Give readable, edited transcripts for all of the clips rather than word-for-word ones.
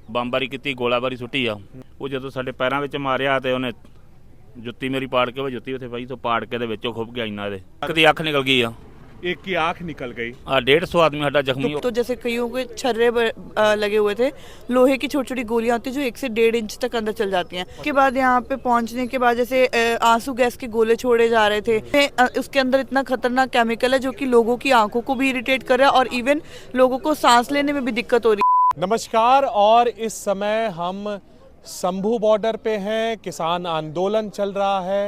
ਬੰਬਾਰੀ ਕੀਤੀ, ਗੋਲਾਬਾਰੀ ਸੁੱਟੀ ਆ। ਉਹ ਜਦੋਂ ਸਾਡੇ ਪੈਰਾਂ ਵਿੱਚ ਮਾਰਿਆ ਤੇ ਉਹਨੇ ਜੁੱਤੀ ਮੇਰੀ ਪਾੜ ਕੇ, ਉਹ ਜੁੱਤੀ ਉੱਥੇ ਪਈ ਤੋਂ ਪਾੜ ਕੇ ਦੇ ਵਿੱਚੋਂ ਖੁੱਭ ਗਿਆ ਇੰਨਾ ਇਹਦੇ। ਇੱਕ ਦੀ ਅੱਖ ਨਿਕਲ गई। एक की आंख निकल गई। 150 आदमी साडा जख्मी। तो जैसे कईयों के छर्रे लगे हुए थे, लोहे की छोटी छोटी गोलियां होती जो 1 से 1.5 इंच तक अंदर चल जाती हैं। उसके बाद यहाँ पे पहुंचने के बाद जैसे आंसू गैस के गोले छोड़े जा रहे थे। उसके अंदर इतना खतरनाक केमिकल है जो कि लोगों की आंखों को भी इरिटेट कर रहा है और इवन लोगों को सांस लेने में भी दिक्कत हो रही है। नमस्कार, और इस समय हम शंभू बॉर्डर पे हैं। किसान आंदोलन चल रहा है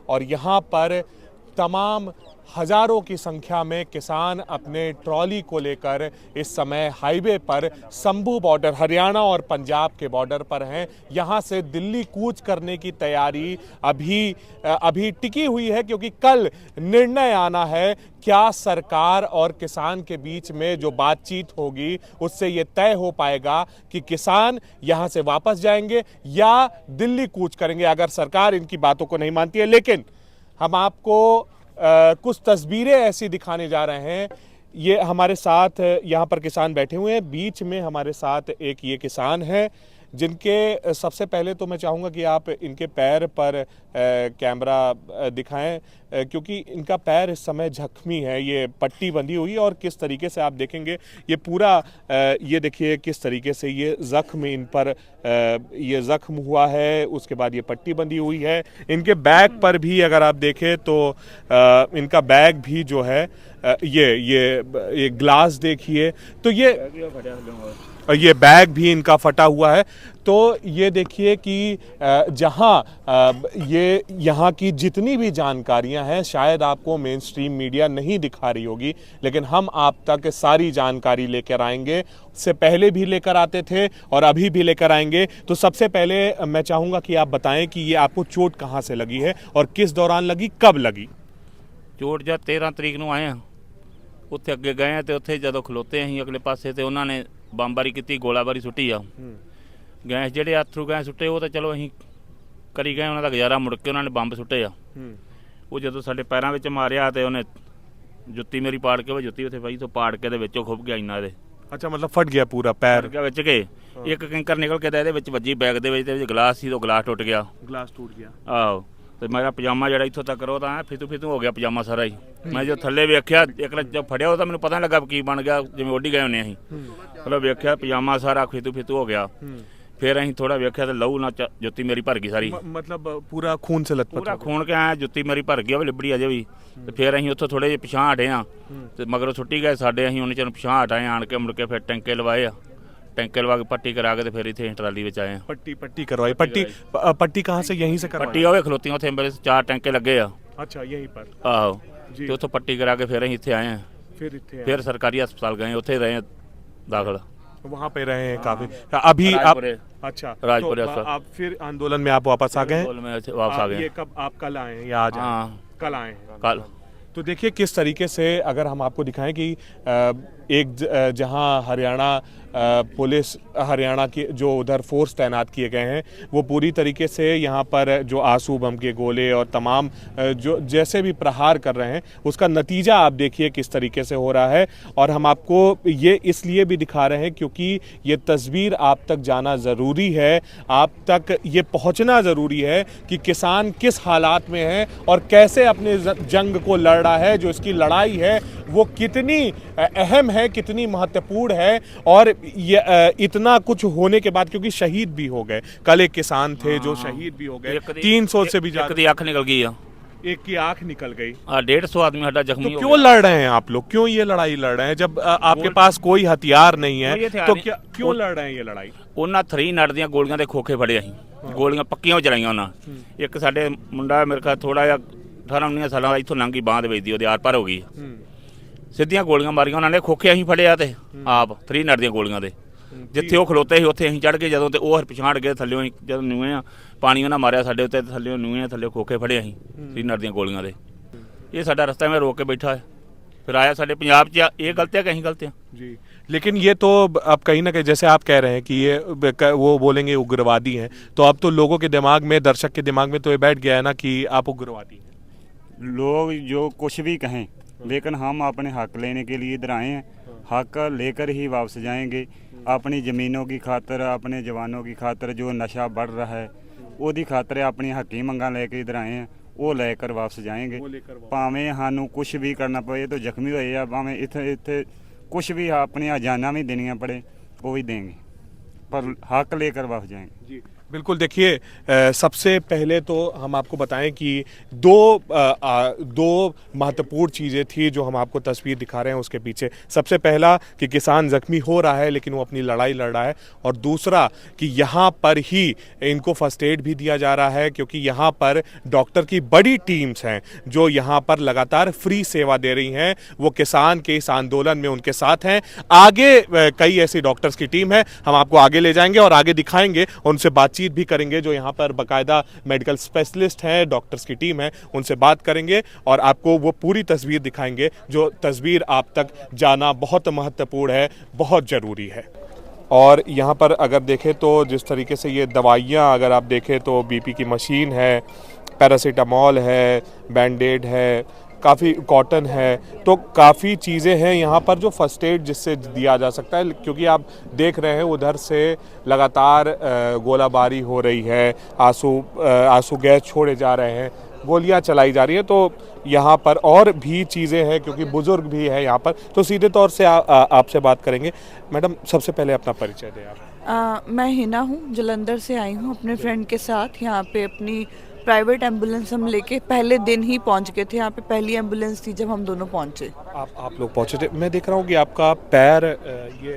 और यहाँ पर तमाम हजारों की संख्या में किसान अपने ट्रॉली को लेकर इस समय हाईवे पर शंभू बॉर्डर, हरियाणा और पंजाब के बॉर्डर पर हैं। यहाँ से दिल्ली कूच करने की तैयारी अभी टिकी हुई है, क्योंकि कल निर्णय आना है। क्या सरकार और किसान के बीच में जो बातचीत होगी उससे ये तय हो पाएगा कि किसान यहाँ से वापस जाएंगे या दिल्ली कूच करेंगे, अगर सरकार इनकी बातों को नहीं मानती है। लेकिन हम आपको कुछ तस्वीरें ऐसी दिखाने जा रहे हैं। ये हमारे साथ यहाँ पर किसान बैठे हुए हैं। बीच में हमारे साथ एक ये किसान है जिनके सबसे पहले तो मैं चाहूँगा कि आप इनके पैर पर कैमरा दिखाएं, क्योंकि इनका पैर इस समय जख्मी है। ये पट्टी बंधी हुई और किस तरीके से आप देखेंगे ये पूरा, ये देखिए किस तरीके से ये ज़ख्म इन पर ये ज़ख्म हुआ है। उसके बाद ये पट्टी बंधी हुई है। इनके बैग पर भी अगर आप देखें तो इनका बैग भी जो है ये ग्लास देखिए, तो ये बैग भी इनका फटा हुआ है। तो ये देखिए कि ये यहाँ की जितनी भी जानकारियाँ हैं शायद आपको मेन स्ट्रीम मीडिया नहीं दिखा रही होगी, लेकिन हम आप तक सारी जानकारी लेकर आएंगे। से पहले भी लेकर आते थे और अभी भी लेकर आएंगे। तो सबसे पहले मैं चाहूँगा कि आप बताएं कि ये आपको चोट कहाँ से लगी है और किस दौरान लगी, कब लगी? चोट जब 13 तरीक ਨੂੰ ਆਏ ਆ, ਉੱਥੇ ਅੱਗੇ ਗਏ ਆ ਤੇ ਉੱਥੇ ਜਦੋਂ ਖਲੋਤੇ ਅਸੀਂ ਅਗਲੇ ਪਾਸੇ ਤੇ ਉਹਨਾਂ ਨੇ ਬੰਬਾਰੀ ਕੀਤੀ, ਗੋਲਾਬਾਰੀ ਸੁੱਟੀ ਆ। ਗੈਸ ਜਿਹੜੇ ਆਥਰੂ ਗੈਸ ਸੁੱਟੇ ਉਹ ਤਾਂ ਚਲੋ ਅਸੀਂ ਕਰੀ ਗਏ, ਉਹਨਾਂ ਦਾ ਗੁਜ਼ਾਰਾ। ਮੁੜ ਕੇ ਉਹਨਾਂ ਨੇ ਬੰਬ ਸੁੱਟੇ ਆ। ਉਹ ਜਦੋਂ ਸਾਡੇ ਪੈਰਾਂ ਵਿੱਚ ਮਾਰਿਆ ਤੇ ਉਹਨੇ ਜੁੱਤੀ ਮੇਰੀ ਪਾੜ ਕੇ, ਉਹ ਜੁੱਤੀ ਉੱਥੇ ਪਈ ਤੋਂ ਪਾੜ ਕੇ ਦੇ ਵਿੱਚੋਂ ਖੁੱਭ ਗਿਆ ਇੰਨਾ ਇਹਦੇ। अच्छा, मतलब फट गया पूरा पैर ਵਿੱਚ ਕੇ ਇੱਕ ਕੈਂਕਰ ਨਿਕਲ ਕੇ ਤੇ ਇਹਦੇ ਵਿੱਚ ਵੱਜੀ ਬੈਗ ਦੇ ਵਿੱਚ, ਤੇ ਗਲਾਸ ਸੀ ਤੋਂ ਗਲਾਸ ਟੁੱਟ ਗਿਆ। ग्लास टूट गया। ਆਹੋ, ਤੇ ਮੇਰਾ ਪਜਾਮਾ ਜਿਹੜਾ ਇੱਥੋਂ ਤੱਕ ਰੋ ਤਾਂ ਫਿੱਤੂ ਹੋ ਗਿਆ ਪਜਾਮਾ ਸਾਰਾ ਹੀ। ਮੈਂ ਜੋ ਥੱਲੇ ਵੇਖਿਆ, ਇੱਕ ਜਦ ਫੜਿਆ ਉਹ ਤਾਂ ਮੈਨੂੰ ਪਤਾ ਨਹੀਂ ਲੱਗਾ ਕੀ ਬਣ ਗਿਆ, ਜਿਵੇਂ ਉੱਡੀ ਗਏ ਹੁੰਦੇ ਅਸੀਂ। ਮਤਲਬ ਵੇਖਿਆ ਪਜਾਮਾ ਸਾਰਾ ਫਿੱਤੂ ਹੋ ਗਿਆ। फिर ਅਸੀਂ ਥੋੜਾ ਵੇਖਿਆ ਤੇ ਲਹੂ ਨਾਲ ਜੁੱਤੀ ਮੇਰੀ ਭਰ ਗਈ ਸਾਰੀ। मतलब पूरा खून से लथपथ ਪੂਰਾ ਖੂਨ ਕੇ ਆਇਆ, ਜੁੱਤੀ ਮੇਰੀ ਭਰ ਗਈ, ਉਹ ਲਿਬੜੀ ਅਜੇ ਵੀ। ਤੇ ਫਿਰ ਅਸੀਂ ਉੱਥੋਂ ਥੋੜੇ ਜਿਹੇ ਪਿਛਾਂਹ ਹਟੇ ਆ ਤੇ ਮਗਰੋਂ ਛੁੱਟੀ ਗਏ ਸਾਡੇ। ਅਸੀਂ ਉਹਨੇ ਚਿਰ ਪਿਛਾਂਹ ਹਟਾਏ, ਆਣ ਕੇ ਮੁੜ ਕੇ ਫਿਰ ਟੈਂਕੇ ਲਵਾਏ ਆ। टैंके लगा के पट्टी करा के तो फिर इतने ट्राली में आए। पट्टी करवाई। पट्टी कहाँ से? यहीं से करवाई? पट्टी आवे खलोती थे, मेरे 4 टैंके लगे आ। अच्छा, यहीं पर? आहो, तो उतो पट्टी करा के फिर इतने आए हैं। फिर सरकारी अस्पताल गए, उत्थे रहे दाखिल। वहाँ पे रहे हैं काफी। अभी आप? अच्छा, राजपुरे। तो आप फिर आंदोलन में आप वापस आ गए? वापस आ गए। ये कब आप कल आए हैं या आज? कल आए हैं। कल। तो देखिए किस तरीके से, अगर हम आपको दिखाएं कि एक जहां हरियाणा पुलिस, हरियाणा की जो उधर फोर्स तैनात किए गए हैं, वो पूरी तरीके से यहाँ पर जो आंसू बम के गोले और तमाम जो जैसे भी प्रहार कर रहे हैं उसका नतीजा आप देखिए किस तरीके से हो रहा है। और हम आपको ये इसलिए भी दिखा रहे हैं क्योंकि ये तस्वीर आप तक जाना ज़रूरी है, आप तक ये पहुँचना ज़रूरी है कि किसान किस हालात में है और कैसे अपने जंग को लड़ रहा है। जो इसकी लड़ाई है वो कितनी अहम है, कितनी महत्वपूर्ण है। और ये इतना कुछ होने के बाद, क्योंकि शहीद भी हो गए, कल एक किसान थे जो शहीद भी हो गए, 300 से भी ज्यादा। आँख निकल गई। एक की आंख निकल गई। 150 आदमी साडा जख्मी। तो क्यों लड़ रहे हैं आप लोग? क्यों ये लड़ाई लड़ रहे हैं जब आपके पास कोई हथियार नहीं है? तो क्यों लड़ रहे हैं ये लड़ाई? ਉਹਨਾਂ 3 ਨਟ ਦੀਆਂ ਗੋਲੀਆਂ ਦੇ ਖੋਖੇ ਫੜੇ ਅਸੀਂ। ਗੋਲੀਆਂ ਪੱਕੀਆਂ ਚਲਾਈਆਂ ਉਹਨਾਂ। ਇੱਕ ਸਾਡੇ ਮੁੰਡਾ ਮੇਰੇ ਕੋਲ ਥੋੜਾ ਜਿਹਾ 18-19 ਸਾਲਾਂ ਦਾ, ਇੱਥੋਂ ਲੰਘੀ ਬਾਂਹ ਦੇ ਵੱਜਦੀ, ਉਹਦੇ ਆਰ ਪਾਰ ਹੋ ਗਈ। ਸਿੱਧੀਆਂ ਗੋਲੀਆਂ ਮਾਰੀਆਂ ਉਹਨਾਂ ਨੇ, ਖੋਖੇ ਅਸੀਂ ਫੜਿਆ ਤੇ ਆਪ 3 ਨਟ ਦੀਆਂ ਗੋਲੀਆਂ ਦੇ। ਜਿੱਥੇ ਉਹ ਖਲੋਤੇ ਸੀ ਉੱਥੇ ਅਸੀਂ ਚੜ੍ਹ ਗਏ ਜਦੋਂ, ਤੇ ਉਹ ਪਛਾੜ ਗਏ ਥੱਲਿਓਂ। ਜਦੋਂ ਨੂਏ ਆ ਪਾਣੀ ਉਹਨਾਂ ਮਾਰਿਆ ਸਾਡੇ ਉੱਤੇ, ਥੱਲਿਓਂ ਨੂਏ ਥੱਲੇ ਖੋਖੇ ਫੜੇ ਅਸੀਂ 3 ਨਟ ਦੀਆਂ ਗੋਲੀਆਂ ਦੇ। ਇਹ ਸਾਡਾ ਰਸਤਾ ਮੈਂ ਰੋਕ ਕੇ ਬੈਠਾ ਹੈ। फिर आया साढ़े पंजाब च, ये गलत है कहीं गलत है जी। लेकिन ये तो अब कहीं ना कहीं, जैसे आप कह रहे हैं कि ये वो बोलेंगे उग्रवादी हैं, तो अब तो लोगों के दिमाग में, दर्शक के दिमाग में तो ये बैठ गया है ना कि आप उग्रवादी हैं। लोग जो कुछ भी कहें, लेकिन हम अपने हक लेने के लिए इधर आए हैं। हक लेकर ही वापस जाएंगे। अपनी ज़मीनों की खातर, अपने जवानों की खातर जो नशा बढ़ रहा है ਉਹਦੀ ਖਾਤਰ अपनी हकी मंगां लेके इधर आए हैं, वो लेकर वापस जाएंगे। भावें सानू कुछ भी करना पवे, तो जख्मी होए या भावें इत्थे कुछ भी अपनी जाना भी देनियां पड़े वो भी देंगे, पर हक लेकर वापस जाएंगे। जी बिल्कुल। देखिए सबसे पहले तो हम आपको बताएं कि दो महत्वपूर्ण चीज़ें थी जो हम आपको तस्वीर दिखा रहे हैं उसके पीछे। सबसे पहला कि किसान जख्मी हो रहा है लेकिन वो अपनी लड़ाई लड़ रहा है, और दूसरा कि यहाँ पर ही इनको फर्स्ट एड भी दिया जा रहा है, क्योंकि यहाँ पर डॉक्टर की बड़ी टीम्स हैं जो यहाँ पर लगातार फ्री सेवा दे रही हैं। वो किसान के इस आंदोलन में उनके साथ हैं। आगे कई ऐसी डॉक्टर्स की टीम है, हम आपको आगे ले जाएंगे और आगे दिखाएंगे, उनसे बातचीत भी करेंगे। जो यहाँ पर बाकायदा मेडिकल स्पेशलिस्ट हैं, डॉक्टर्स की टीम है, उनसे बात करेंगे और आपको वो पूरी तस्वीर दिखाएंगे, जो तस्वीर आप तक जाना बहुत महत्वपूर्ण है, बहुत ज़रूरी है। और यहाँ पर अगर देखें तो जिस तरीके से ये दवाइयाँ, अगर आप देखें तो बीपी की मशीन है, पैरासीटामॉल है, बैंडेड है, काफ़ी कॉटन है, तो काफ़ी चीज़ें हैं यहाँ पर जो फर्स्ट एड जिससे दिया जा सकता है। क्योंकि आप देख रहे हैं उधर से लगातार गोलाबारी हो रही है, आंसू गैस छोड़े जा रहे हैं, गोलियां चलाई जा रही हैं, तो यहाँ पर और भी चीज़ें हैं क्योंकि बुज़ुर्ग भी है यहाँ पर। तो सीधे तौर से आपसे बात करेंगे। मैडम सबसे पहले अपना परिचय दें आप। मैं हिना हूँ, जलंधर से आई हूँ अपने फ्रेंड के साथ। यहाँ पे अपनी प्राइवेट एम्बुलेंस हम लेके पहले दिन ही पहुँच गए थे। यहाँ पे पहली एम्बुलेंस थी जब हम दोनों पहुँचे। आप लोग पहुँचे थे। मैं देख रहा हूँ कि आपका पैर, ये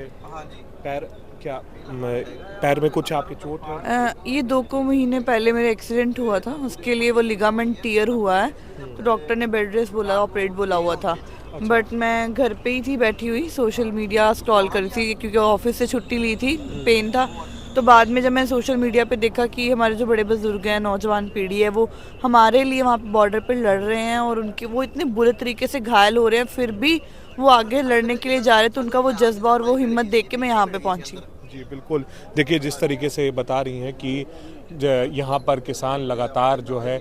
पैर क्या, पैर में कुछ आपकी चोट है? ये 2 महीने पहले मेरा एक्सीडेंट हुआ था, उसके लिए वो लिगामेंट टियर हुआ है, तो डॉक्टर ने बेड रेस्ट बोला, ऑपरेट बोला हुआ था। बट मैं घर पे ही थी बैठी हुई, सोशल मीडिया स्क्रॉल कर रही थी क्योंकि ऑफिस से छुट्टी ली थी, पेन था। तो बाद में जब मैं सोशल मीडिया पे देखा कि हमारे जो बड़े बुजुर्ग हैं, नौजवान पीढ़ी है, वो हमारे लिए वहाँ पे बॉर्डर पे लड़ रहे हैं और उनके वो इतने बुरे तरीके से घायल हो रहे हैं, फिर भी वो आगे लड़ने के लिए जा रहे, तो उनका वो जज्बा और वो हिम्मत देख के मैं यहाँ पे पहुँची। जी बिल्कुल। देखिए जिस तरीके से बता रही हैं कि यहाँ पर किसान लगातार जो है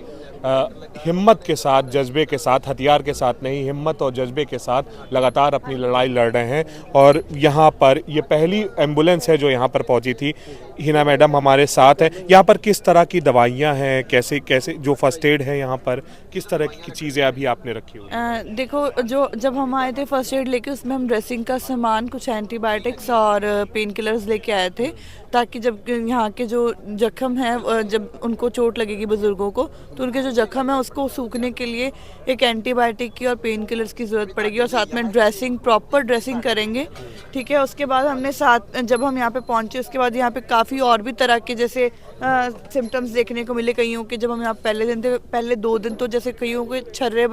हिम्मत के साथ, जज्बे के साथ, हथियार के साथ नहीं, हिम्मत और जज्बे के साथ लगातार अपनी लड़ाई लड़ रहे हैं। और यहाँ पर ये पहली एम्बुलेंस है जो यहाँ पर पहुँची थी। हिना मैडम हमारे साथ है। यहाँ पर किस तरह की दवाइयाँ हैं, कैसे कैसे जो फर्स्ट एड है यहाँ पर, किस तरह की चीज़ें अभी आपने रखी हुई? देखो, जो जब हम आए थे फर्स्ट एड लेके, उसमें हम ड्रेसिंग का सामान, कुछ एंटीबायोटिक्स और पेन किलर्स लेके आए थे, ताकि जब यहाँ के जो जख्म है, जब उनको चोट लगेगी बुजुर्गों को, तो उनके जो जख्म है उसको सूखने के लिए एक एंटीबायोटिक की और पेन किलर्स की ज़रूरत पड़ेगी, और साथ में ड्रेसिंग, प्रॉपर ड्रेसिंग करेंगे। ठीक है। उसके बाद हमने साथ, जब हम यहाँ पे पहुँचे उसके बाद यहाँ पे काफ़ी और भी तरह के जैसे सिम्टम्स देखने को मिले कईयों के। जब हम यहाँ पहले दिन थे, पहले 2 दिन तो जैसे कईयों के छर्रे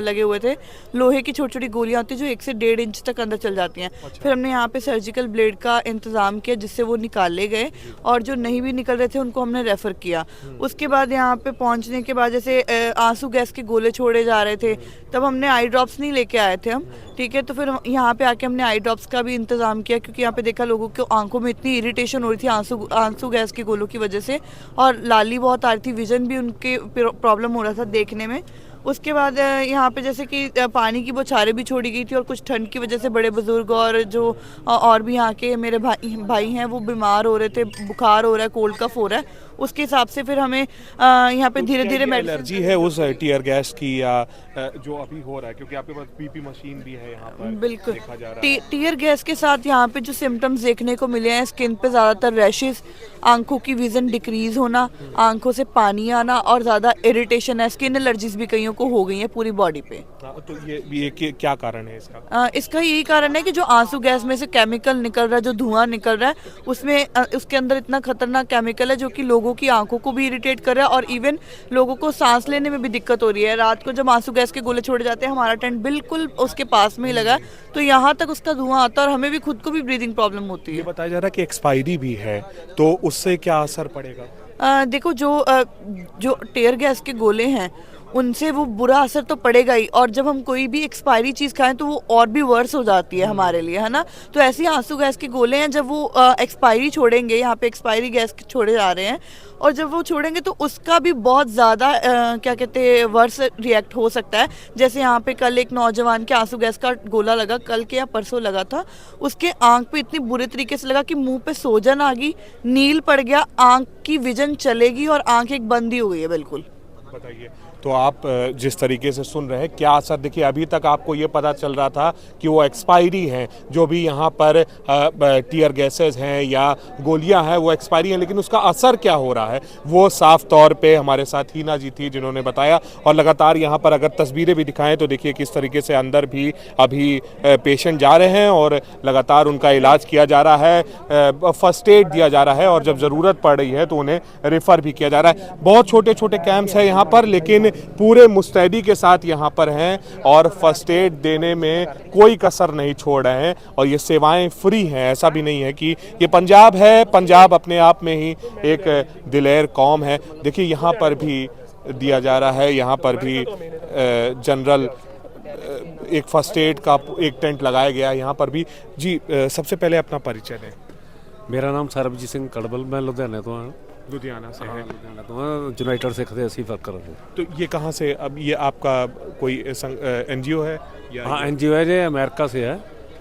लगे हुए थे, लोहे की छोटी छोटी गोलियाँ होती हैं जो 1 से 1.5 इंच तक अंदर चल जाती हैं। फिर हमने यहाँ पे सर्जिकल ब्लेड का इंतज़ाम किया जिससे वो निकाले गए, और जो नहीं भी निकल रहे थे उनको हमने रेफ़र किया। उसके बाद यहाँ पे पहुँचने के बाद जैसे आंसू गैस के गोले छोड़े जा रहे थे, तब हमने आई ड्रॉप्स नहीं लेके आए थे हम। ठीक है। तो फिर यहाँ पे आके हमने आई ड्रॉप्स का भी इंतज़ाम किया, क्योंकि यहाँ पे देखा लोगों को आंखों में इतनी इरिटेशन हो रही थी आंसू गैस के गोलों की वजह से, और लाली बहुत आ रही थी, विजन भी उनके प्रॉब्लम हो रहा था देखने में। उसके बाद यहाँ पे जैसे कि पानी की बौछारें भी छोड़ी गई थी, और कुछ ठंड की वजह से बड़े बुजुर्ग और जो और भी यहाँ के मेरे भाई हैं वो बीमार हो रहे थे, बुखार हो रहा है, कोल्ड कफ हो रहा है। उसके हिसाब से फिर हमें यहाँ पे धीरे धीरे एलर्जी है उस टीयर गैस की, या जो अभी हो रहा है, क्योंकि आपके पास बीपी मशीन भी है यहाँ पर, बिल्कुल देखा जा रहा है। टीयर गैस के साथ यहाँ पे जो सिम्टम्स देखने को मिले हैं, स्किन पे ज़्यादातर रैशेस, आंखों की विजन डिक्रीज होना, आंखों से पानी आना, और ज़्यादा इरिटेशन है, स्किन एलर्जीज भी कईयों को हो गई है पूरी बॉडी पे। तो ये क्या कारण है इसका? इसका यही कारण है कि जो आंसू गैस में से केमिकल निकल रहा है, जो धुआं निकल रहा है, उसमें उसके अंदर इतना खतरनाक केमिकल है जो कि लोगों की आंखों को भी इरिटेट कर रहा है, और इवन लोगों को सांस लेने में भी दिक्कत हो रही है। रात को जब आंसू गैस के गोले छोड़े जाते हैं, हमारा टेंट बिल्कुल उसके पास में ही लगा है, तो यहाँ तक उसका धुआं आता है और हमें भी खुद को भी ब्रीदिंग प्रॉब्लम होती है। ये बताया जा रहा है कि एक्सपायरी भी है, तो उससे क्या असर पड़ेगा? देखो, जो टीयर गैस के गोले हैं उनसे वो बुरा असर तो पड़ेगा ही, और जब हम कोई भी एक्सपायरी चीज़ खाएं तो वो और भी वर्स हो जाती है हमारे लिए, है ना। तो ऐसे ही आंसू गैस के गोले हैं, जब वो एक्सपायरी छोड़ेंगे, यहाँ पे एक्सपायरी गैस छोड़े जा रहे हैं, और जब वो छोड़ेंगे तो उसका भी बहुत ज़्यादा क्या कहते हैं वर्स रिएक्ट हो सकता है। जैसे यहाँ पे कल एक नौजवान के आंसू गैस का गोला लगा, कल के या परसों लगा था, उसके आंख पे इतनी बुरे तरीके से लगा कि मुंह पे सोजन आ गई, नील पड़ गया, आंख की विजन चलेगी और आंख एक बंद ही हो गई है बिल्कुल। बताइए, तो आप जिस तरीके से सुन रहे हैं, क्या असर, देखिए अभी तक आपको ये पता चल रहा था कि वो एक्सपायरी हैं, जो भी यहाँ पर टीयर गैसेस हैं या गोलियां हैं वो एक्सपायरी हैं, लेकिन उसका असर क्या हो रहा है वो साफ तौर पे हमारे साथ हीना जी थी जिन्होंने बताया। और लगातार यहाँ पर अगर तस्वीरें भी दिखाएं तो देखिए किस तरीके से अंदर भी अभी पेशेंट जा रहे हैं और लगातार उनका इलाज किया जा रहा है, फर्स्ट एड दिया जा रहा है, और जब ज़रूरत पड़ रही है तो उन्हें रेफ़र भी किया जा रहा है। बहुत छोटे छोटे कैंप्स हैं यहाँ पर, लेकिन पूरे मुस्तैदी के साथ यहाँ पर हैं और फर्स्ट एड देने में कोई कसर नहीं छोड़ रहे हैं, और ये सेवाएं फ्री हैं। ऐसा भी नहीं है कि ये पंजाब है, पंजाब अपने आप में ही एक दिलेर कौम है। देखिए यहाँ पर भी दिया जा रहा है, यहाँ पर भी जनरल एक फर्स्ट एड का एक टेंट लगाया गया है यहाँ पर भी। जी सबसे पहले अपना परिचय दें। मेरा नाम सरबजीत सिंह कड़बल, मैं लुधियाने तो हाँ, लुधियाना से है। लुधियाना तो हाँ, यूनाइटेड सिख दे ਅਸੀਂ वर्कर हैं। तो ये कहाँ से, अब ये आपका कोई एनजीओ है या हाँ एनजीओ है, ये अमेरिका से है,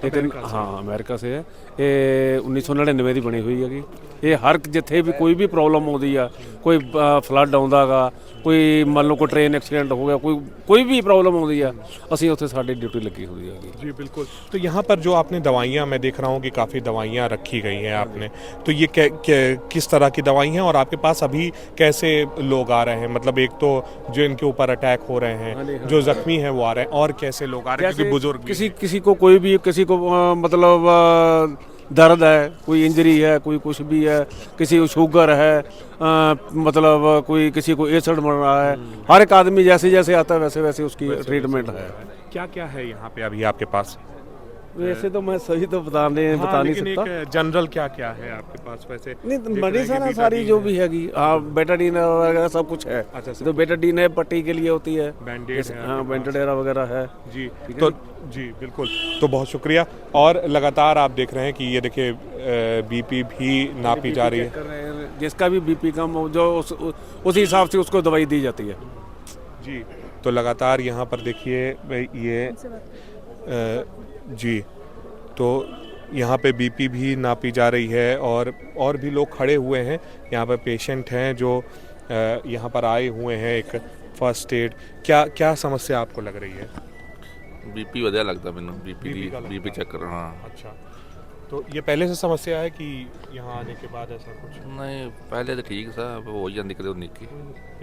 लेकिन हाँ अमेरिका से है। ये 1999 ਦੀ ਬਣੀ ਹੋਈ ਹੈਗੀ। ਇਹ ਹਰ ਜਿੱਥੇ ਵੀ ਕੋਈ ਵੀ ਪ੍ਰੋਬਲਮ ਆਉਂਦੀ ਆ, ਕੋਈ ਫਲੱਡ ਆਉਂਦਾ ਗਾ, ਕੋਈ ਮੰਨ ਲਓ ਕੋਈ ट्रेन एक्सीडेंट हो गया, कोई भी प्रॉब्लम आਉਂਦੀ ਆ, ਅਸੀਂ ਉੱਥੇ ਸਾਡੀ ਡਿਊਟੀ ਲੱਗੀ ਹੋਈ ਹੈਗੀ। जी बिल्कुल। तो यहाँ पर जो आपने दवाइयाँ, मैं देख रहा हूँ कि काफ़ी दवाइयाँ रखी गई हैं आपने, तो ये किस तरह की दवाई हैं और आपके पास अभी कैसे लोग आ रहे हैं? मतलब एक तो जो इनके ऊपर अटैक हो रहे हैं, जो जख्मी हैं वो आ रहे हैं, और कैसे लोग आ रहे हैं? क्योंकि बुजुर्ग भी हैं। किसी को कोई भी, किसी को मतलब दर्द है, कोई इंजरी है, कोई कुछ भी है, किसी को शुगर है, मतलब कोई किसी को एसिड बन रहा है, हर एक आदमी जैसे जैसे आता है वैसे वैसे उसकी ट्रीटमेंट है। क्या क्या है यहाँ पे अभी आपके पास? वैसे तो मैं सही तो बता नहीं सकता। जनरल क्या क्या है आपके पास वैसे? नहीं मेडिसिन सारी जो भी हैगी, हाँ बेटाडीन वगैरह सब कुछ है। अच्छा, तो बेटाडीन है पट्टी के लिए होती है, बैंडेड है, हाँ बैंडेड वगैरह है जी। तो जी बिल्कुल, तो बहुत शुक्रिया। और लगातार आप देख रहे हैं कि ये देखिए बीपी भी नापी जा रही है, जिसका भी बीपी कम हो जो उसी हिसाब से उसको दवाई दी जाती है जी। तो लगातार यहाँ पर देखिए ये जी, तो यहाँ पे बीपी भी नापी जा रही है, और भी लोग खड़े हुए हैं यहाँ पर, पेशेंट हैं जो यहाँ पर आए हुए हैं एक फर्स्ट एड। क्या क्या समस्या आपको लग रही है? बीपी वजह लगता मैंने, बीपी चेक कर रहा। हाँ अच्छा, तो ये पहले से समस्या है कि यहाँ आने के बाद ऐसा कुछ? नहीं पहले तो ठीक था, अब हो जाती कदों निकी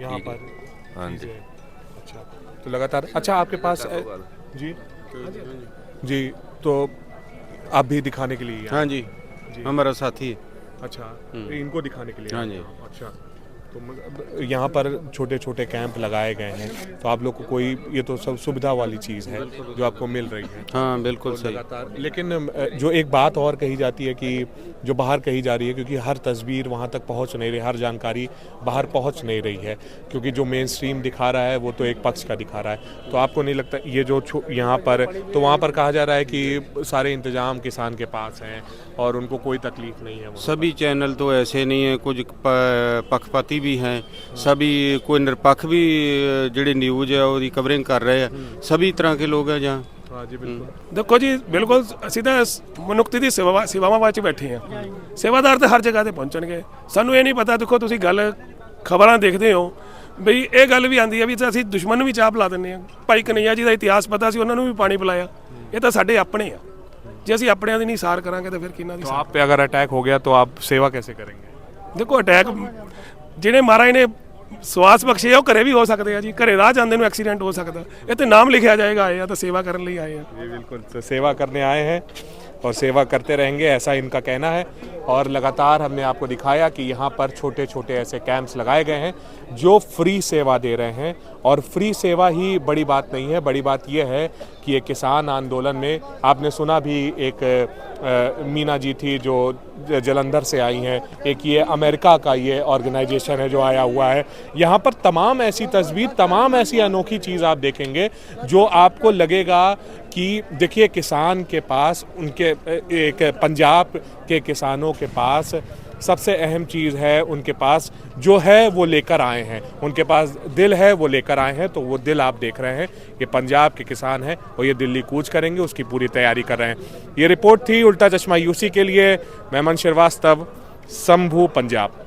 यहाँ पर। हाँ जी। अच्छा, तो लगातार। अच्छा आपके पास जी जी, तो आप भी दिखाने के लिए? हाँ जी, हमारा साथी। अच्छा, इनको दिखाने के लिए? हाँ जी। अच्छा, तो यहाँ पर छोटे छोटे कैंप लगाए गए हैं, तो आप लोग को कोई, ये तो सब सुविधा वाली चीज़ है जो आपको मिल रही है। हाँ बिल्कुल तो सही। लगातार, लेकिन जो एक बात और कही जाती है कि जो बाहर कही जा रही है, क्योंकि हर तस्वीर वहाँ तक पहुँच नहीं रही, हर जानकारी बाहर पहुँच नहीं रही है, क्योंकि जो मेन स्ट्रीम दिखा रहा है वो तो एक पक्ष का दिखा रहा है। तो आपको नहीं लगता ये जो यहाँ पर, तो वहाँ पर कहा जा रहा है कि सारे इंतजाम किसान के पास हैं और उनको कोई तकलीफ नहीं है? सभी चैनल तो ऐसे नहीं है, कुछ पक्षपाती भी हैं, सभी कोई निरपक्ष भी ਜਿਹੜੇ ਨਿਊਜ਼ ਹੈ ਉਹਦੀ ਕਵਰਿੰਗ ਕਰ ਰਹੇ ਆ, सभी तरह के लोग हैं जहाँ। हाँ जी बिल्कुल। ਦੇਖੋ ਜੀ ਬਿਲਕੁਲ ਅਸੀਂ ਤਾਂ ਮਨੁੱਖਤੀ ਦੀ ਸੇਵਾਵਾਂ ਵਿੱਚ ਬੈਠੇ ਹਾਂ, ਸੇਵਾਦਾਰ ਤਾਂ ਹਰ ਜਗ੍ਹਾ ਤੇ ਪਹੁੰਚਣਗੇ। ਸਾਨੂੰ ਇਹ ਨਹੀਂ ਪਤਾ, ਦੇਖੋ ਤੁਸੀਂ ਗੱਲ ਖਬਰਾਂ ਦੇਖਦੇ ਹੋ ਬਈ ਇਹ ਗੱਲ ਵੀ ਆਂਦੀ ਹੈ ਵੀ ਅਸੀਂ ਦੁਸ਼ਮਣ ਨੂੰ ਵੀ ਚਾਹ ਪਿਲਾ ਦਿੰਦੇ ਹਾਂ। ਭਾਈ ਕਨਈਆ ਜੀ ਦਾ ਇਤਿਹਾਸ ਪਤਾ ਸੀ, ਉਹਨਾਂ ਨੂੰ ਵੀ ਪਾਣੀ ਪਿਲਾਇਆ। ਇਹ ਤਾਂ ਸਾਡੇ ਆਪਣੇ ਆ, ਜੇ ਅਸੀਂ ਆਪਣਿਆਂ ਦੀ ਨਹੀਂ ਸਾਰ ਕਰਾਂਗੇ ਤਾਂ ਫਿਰ ਕਿਹਨਾਂ ਦੀ? तो आप पे अगर अटैक हो गया तो आप सेवा कैसे करेंगे? ਦੇਖੋ ਅਟੈਕ ਜਿਹੜੇ ਮਹਾਰਾਜ ਨੇ ਸਵਾਸ ਬਖਸ਼ੇ ਉਹ ਘਰੇ ਵੀ ਹੋ ਸਕਦੇ ਆ ਜੀ, ਘਰੇ ਰਾਹ ਜਾਂਦੇ ਨੂੰ ਐਕਸੀਡੈਂਟ ਹੋ ਸਕਦਾ। ਇਹ ਤੇ ਨਾਮ ਲਿਖਿਆ ਜਾਏਗਾ ਆਏ ਆ ਤਾਂ ਸੇਵਾ ਕਰਨ ਲਈ ਆਏ ਆ। जी बिल्कुल, तो सेवा करने आए हैं और सेवा करते रहेंगे, ऐसा इनका कहना है। और लगातार हमने आपको दिखाया कि यहाँ पर छोटे छोटे ऐसे कैंप्स लगाए गए हैं जो फ्री सेवा दे रहे हैं, और फ्री सेवा ही बड़ी बात नहीं है, बड़ी बात यह है कि ये किसान आंदोलन में आपने सुना भी, एक मीना जी थी जो जलंधर से आई हैं, एक ये अमेरिका का ये ऑर्गेनाइजेशन है जो आया हुआ है। यहाँ पर तमाम ऐसी तस्वीर, तमाम ऐसी अनोखी चीज़ आप देखेंगे जो आपको लगेगा कि देखिए किसान के पास, उनके एक पंजाब के किसानों के पास सबसे अहम चीज़ है, उनके पास जो है वो लेकर आए हैं, उनके पास दिल है वो लेकर आए हैं। तो वो दिल आप देख रहे हैं, ये पंजाब के किसान हैं और ये दिल्ली कूच करेंगे, उसकी पूरी तैयारी कर रहे हैं। ये रिपोर्ट थी उल्टा चश्मा यूसी के लिए। मैं मन श्रीवास्तव, संभू, पंजाब।